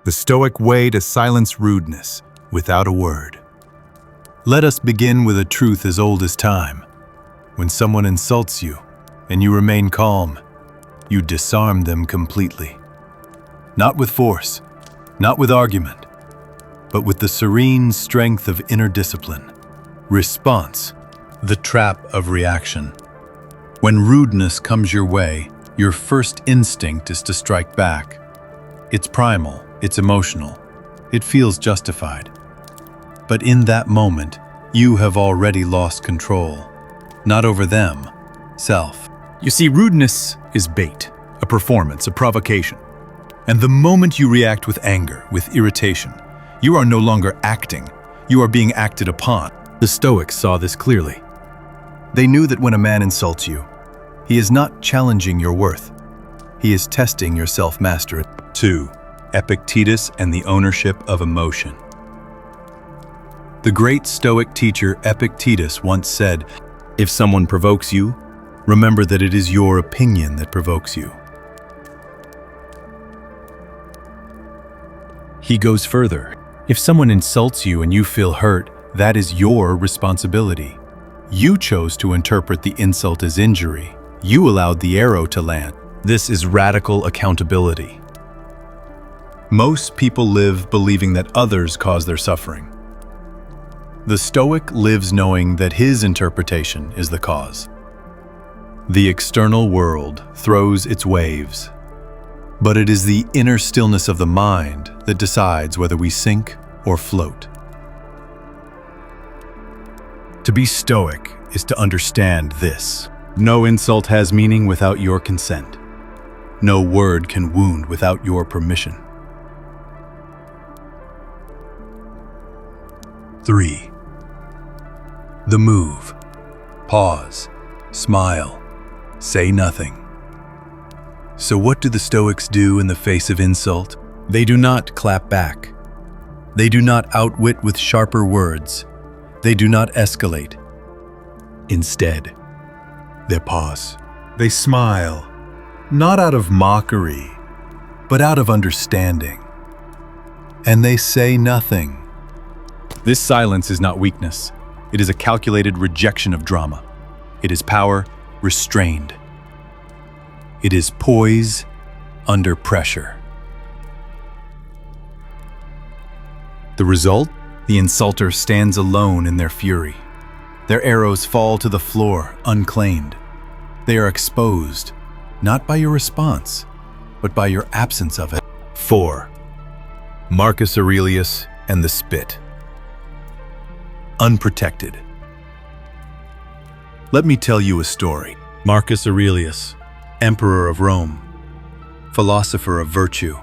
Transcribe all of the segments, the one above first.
The Stoic way to silence rudeness without a word. Let us begin with a truth as old as time. When someone insults you and you remain calm, you disarm them completely. Not with force, not with argument, but with the serene strength of inner discipline. Response, the trap of reaction. When rudeness comes your way, your first instinct is to strike back. It's primal, it's emotional, it feels justified. But in that moment, you have already lost control. Not over them, self. You see, rudeness is bait, a performance, a provocation. And the moment you react with anger, with irritation, you are no longer acting, you are being acted upon. The Stoics saw this clearly. They knew that when a man insults you, he is not challenging your worth. He is testing your self-mastery. 2. Epictetus and the ownership of emotion. The great Stoic teacher Epictetus once said, "If someone provokes you, remember that it is your opinion that provokes you." He goes further. If someone insults you and you feel hurt, that is your responsibility. You chose to interpret the insult as injury. You allowed the arrow to land. This is radical accountability. Most people live believing that others cause their suffering. The Stoic lives knowing that his interpretation is the cause. The external world throws its waves, but it is the inner stillness of the mind that decides whether we sink or float. To be Stoic is to understand this. No insult has meaning without your consent. No word can wound without your permission. 3. The move. Pause. Smile. Say nothing. So what do the Stoics do in the face of insult? They do not clap back. They do not outwit with sharper words. They do not escalate. Instead, they pause. They smile, not out of mockery, but out of understanding. And they say nothing. This silence is not weakness. It is a calculated rejection of drama. It is power restrained. It is poise under pressure. The result? The insulter stands alone in their fury. Their arrows fall to the floor unclaimed. They are exposed, not by your response, but by your absence of it. 4. Marcus Aurelius and the spit. Unprotected. Let me tell you a story. Marcus Aurelius, emperor of Rome, philosopher of virtue,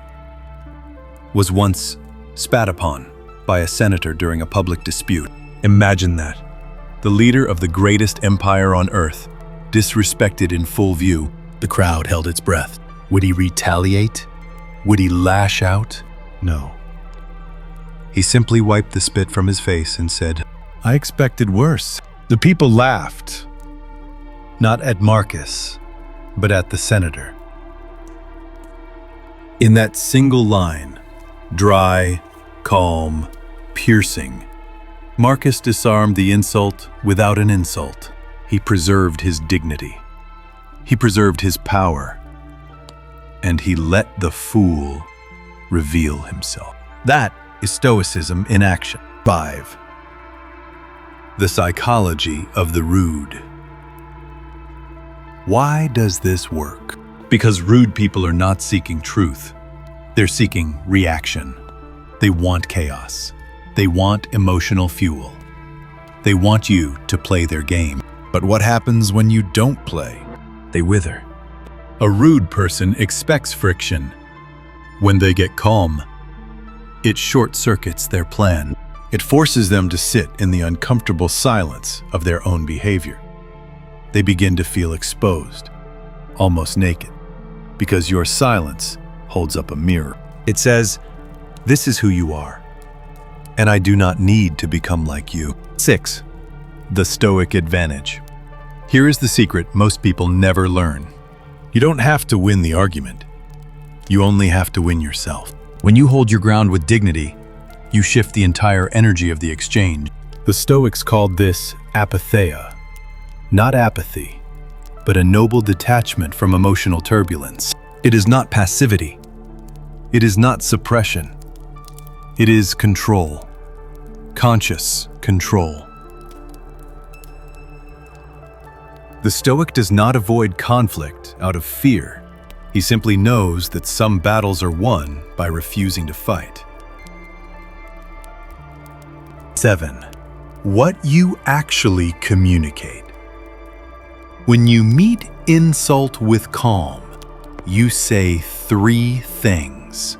was once spat upon by a senator during a public dispute. Imagine that. The leader of the greatest empire on earth, disrespected in full view. The crowd held its breath. Would he retaliate? Would he lash out? No. He simply wiped the spit from his face and said, "I expected worse." The people laughed, not at Marcus, but at the senator. In that single line, dry, calm, piercing, Marcus disarmed the insult without an insult. He preserved his dignity. He preserved his power. And he let the fool reveal himself. That is Stoicism in action. 5. The psychology of the rude. Why does this work? Because rude people are not seeking truth. They're seeking reaction. They want chaos. They want emotional fuel. They want you to play their game. But what happens when you don't play? They wither. A rude person expects friction. When they get calm, it short-circuits their plan. It forces them to sit in the uncomfortable silence of their own behavior. They begin to feel exposed, almost naked, because your silence holds up a mirror. It says, "This is who you are, and I do not need to become like you." 6. The Stoic advantage. Here is the secret most people never learn. You don't have to win the argument. You only have to win yourself. When you hold your ground with dignity, you shift the entire energy of the exchange. The Stoics called this apatheia, not apathy, but a noble detachment from emotional turbulence. It is not passivity. It is not suppression. It is control. Conscious control. The Stoic does not avoid conflict out of fear. He simply knows that some battles are won by refusing to fight. 7. What you actually communicate. When you meet insult with calm, you say 3 things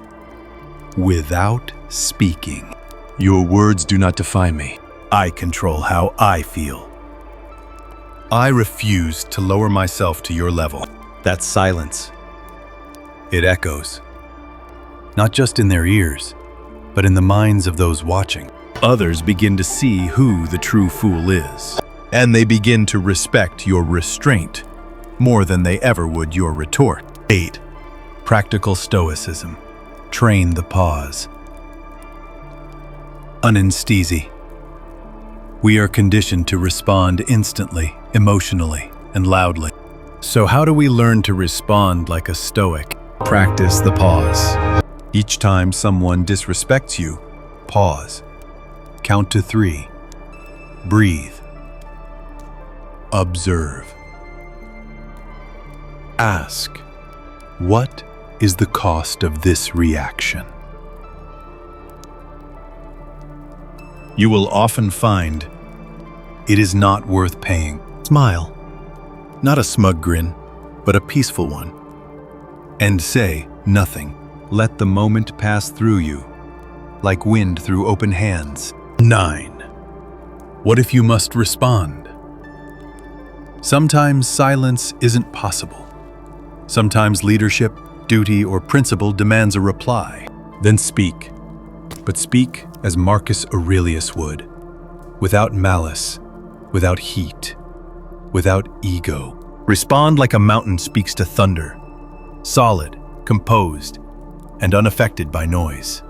without speaking. Your words do not define me. I control how I feel. I refuse to lower myself to your level. That's silence. It echoes, not just in their ears, but in the minds of those watching. Others begin to see who the true fool is, and they begin to respect your restraint more than they ever would your retort. 8. Practical Stoicism. Train the pause. Unanesthesia. We are conditioned to respond instantly, emotionally, and loudly. So how do we learn to respond like a Stoic? Practice the pause. Each time someone disrespects you, pause. Count to 3. Breathe. Observe. Ask, what is the cost of this reaction? You will often find it is not worth paying. Smile, not a smug grin, but a peaceful one. And say nothing. Let the moment pass through you, like wind through open hands. 9. What if you must respond? Sometimes silence isn't possible. Sometimes leadership, duty, or principle demands a reply. Then speak. But speak as Marcus Aurelius would, without malice, without heat, without ego. Respond like a mountain speaks to thunder, solid, composed, and unaffected by noise.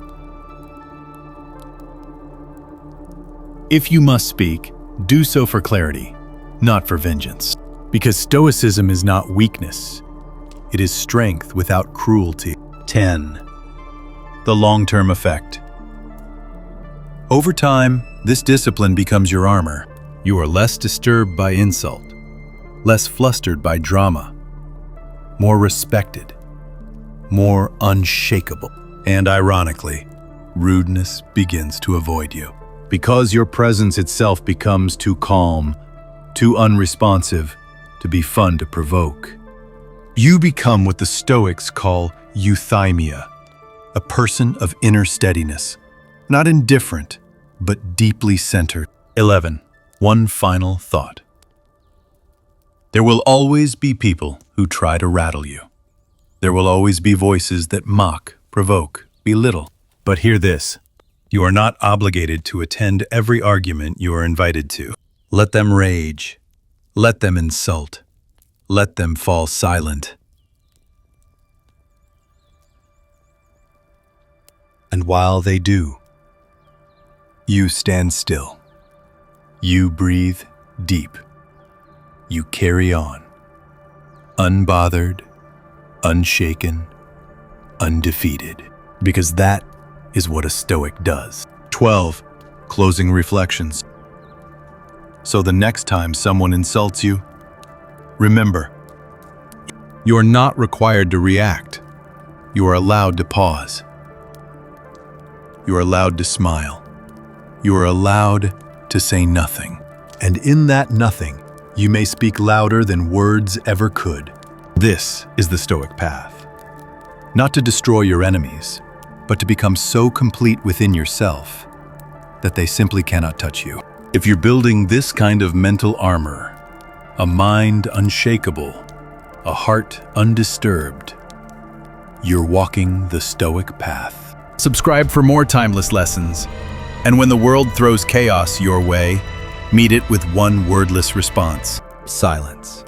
If you must speak, do so for clarity, not for vengeance. Because Stoicism is not weakness. It is strength without cruelty. 10. The long-term effect. Over time, this discipline becomes your armor. You are less disturbed by insult, less flustered by drama, more respected, more unshakable. And ironically, rudeness begins to avoid you. Because your presence itself becomes too calm, too unresponsive to be fun to provoke. You become what the Stoics call euthymia, a person of inner steadiness, not indifferent, but deeply centered. 11. One final thought. There will always be people who try to rattle you. There will always be voices that mock, provoke, belittle. But hear this. You are not obligated to attend every argument you are invited to. Let them rage. Let them insult. Let them fall silent. And while they do, you stand still. You breathe deep. You carry on. Unbothered, unshaken, undefeated. Because that is what a Stoic does. 12. Closing reflections. So the next time someone insults you, remember, you are not required to react. You are allowed to pause. You are allowed to smile. You are allowed to say nothing. And in that nothing, you may speak louder than words ever could. This is the Stoic path. Not to destroy your enemies, but to become so complete within yourself that they simply cannot touch you. If you're building this kind of mental armor, a mind unshakable, a heart undisturbed, you're walking the Stoic path. Subscribe for more timeless lessons. And when the world throws chaos your way, meet it with one wordless response: silence.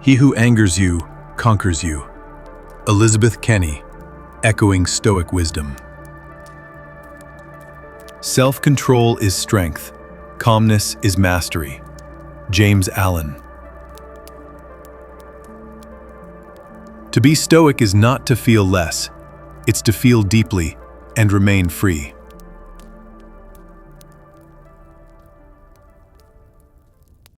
He who angers you conquers you. Elizabeth Kenny, echoing Stoic wisdom. Self-control is strength. Calmness is mastery. James Allen. To be Stoic is not to feel less, it's to feel deeply and remain free.